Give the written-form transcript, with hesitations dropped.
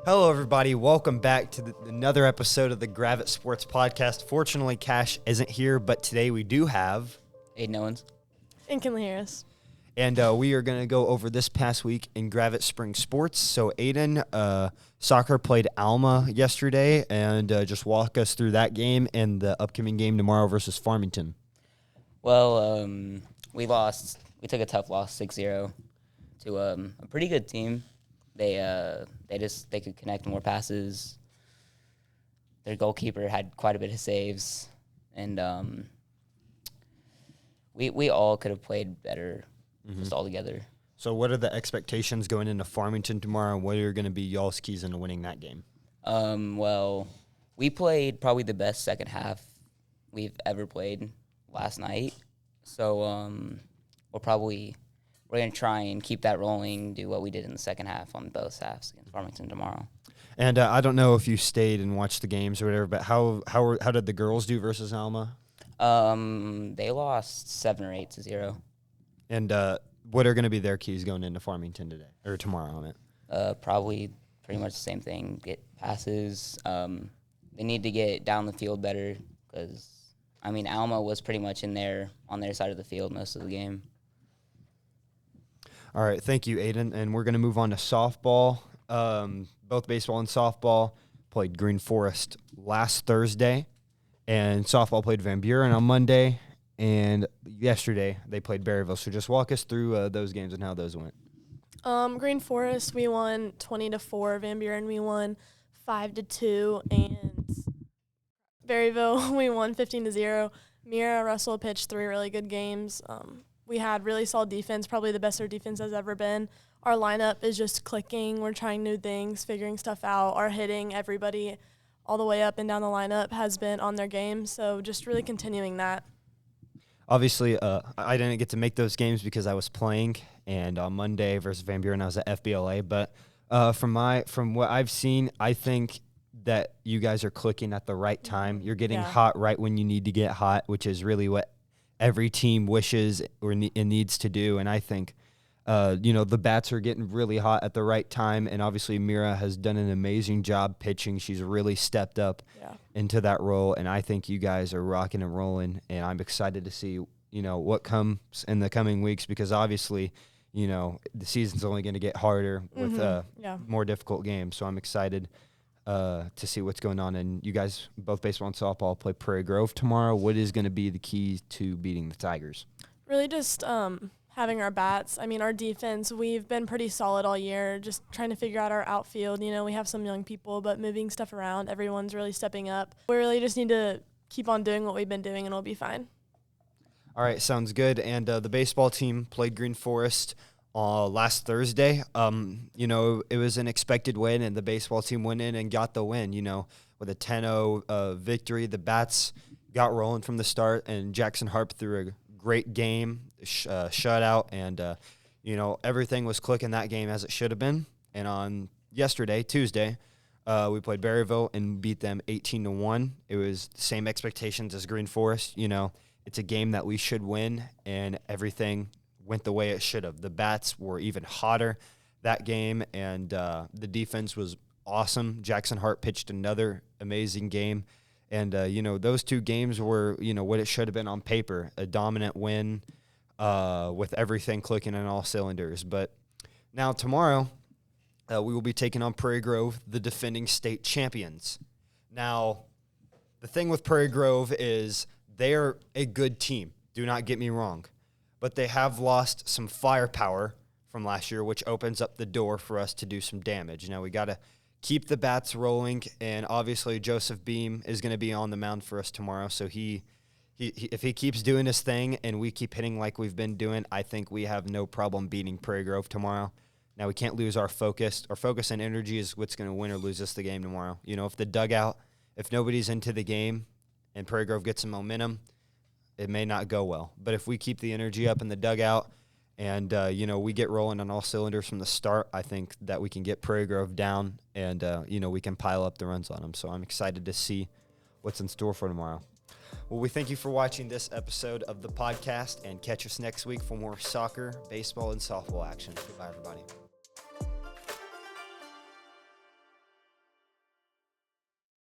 Hello, everybody. Welcome back to another episode of the Gravette Sports Podcast. Fortunately, Cash isn't here, but today we do have Aiden Owens and Kinley Harris. And we are going to go over this past week in Gravette Spring Sports. So, Aiden, soccer played Alma yesterday, and just walk us through that game and the upcoming game tomorrow versus Farmington. Well, we lost. We took a tough loss, 6-0, to a pretty good team. They could connect more passes. Their goalkeeper had quite a bit of saves, and we all could have played better just all together. So what are the expectations going into Farmington tomorrow, and what are going to be y'all's keys into winning that game? Well, we played probably the best second half we've ever played last night. So we're going to try and keep that rolling, do what we did in the second half on both halves against Farmington tomorrow. And I don't know if you stayed and watched the games or whatever, but how did the girls do versus Alma? They lost 7 or 8-0. And what are going to be their keys going into Farmington today or tomorrow on it? Probably pretty much the same thing. Get passes. They need to get down the field better because, Alma was pretty much on their side of the field most of the game. All right, thank you, Aiden. And we're going to move on to softball. Both baseball and softball played Green Forest last Thursday, and softball played Van Buren on Monday, and yesterday they played Berryville. So just walk us through those games and how those went. Green Forest, we won 20-4. Van Buren, we won 5-2, and Berryville, we won 15-0. Mira Russell pitched 3 really good games. We had really solid defense, probably the best our defense has ever been. Our lineup is just clicking. We're trying new things, figuring stuff out. Our hitting, everybody all the way up and down the lineup has been on their game, so just really continuing that. Obviously, I didn't get to make those games because I was playing, and on Monday versus Van Buren, I was at FBLA. But from what I've seen, I think that you guys are clicking at the right time. You're getting hot right when you need to get hot, which is really what every team wishes or needs to do. And I think, the bats are getting really hot at the right time. And obviously Mira has done an amazing job pitching. She's really stepped up into that role. And I think you guys are rocking and rolling. And I'm excited to see, what comes in the coming weeks, because obviously, the season's only going to get harder with more difficult games. So I'm excited to see what's going on. And you guys, both baseball and softball, play Prairie Grove tomorrow. What is going to be the key to beating the Tigers? Really just having our bats. Our defense, we've been pretty solid all year, just trying to figure out our outfield. We have some young people, but moving stuff around, everyone's really stepping up. We really just need to keep on doing what we've been doing, and we'll be fine. All right, sounds good. And the baseball team played Green Forest last Thursday. It was an expected win, and the baseball team went in and got the win, with a 10-0 victory. The bats got rolling from the start, and Jackson Harp threw a great game, shutout, and, everything was clicking that game as it should have been. And on Tuesday, we played Berryville and beat them 18-1. It was the same expectations as Green Forest. It's a game that we should win, and everything went the way it should have. The bats were even hotter that game, and the defense was awesome. Jackson Hart pitched another amazing game. And, those 2 games were, what it should have been on paper, a dominant win with everything clicking on all cylinders. But now tomorrow we will be taking on Prairie Grove, the defending state champions. Now, the thing with Prairie Grove is they are a good team. Do not get me wrong. But they have lost some firepower from last year, which opens up the door for us to do some damage. Now, we got to keep the bats rolling, and obviously Joseph Beam is going to be on the mound for us tomorrow. So he if he keeps doing his thing and we keep hitting like we've been doing, I think we have no problem beating Prairie Grove tomorrow. Now, we can't lose our focus. Our focus and energy is what's going to win or lose us the game tomorrow. If nobody's into the game and Prairie Grove gets some momentum, it may not go well. But if we keep the energy up in the dugout and, we get rolling on all cylinders from the start, I think that we can get Prairie Grove down and, we can pile up the runs on them. So I'm excited to see what's in store for tomorrow. Well, we thank you for watching this episode of the podcast, and catch us next week for more soccer, baseball, and softball action. Goodbye, everybody.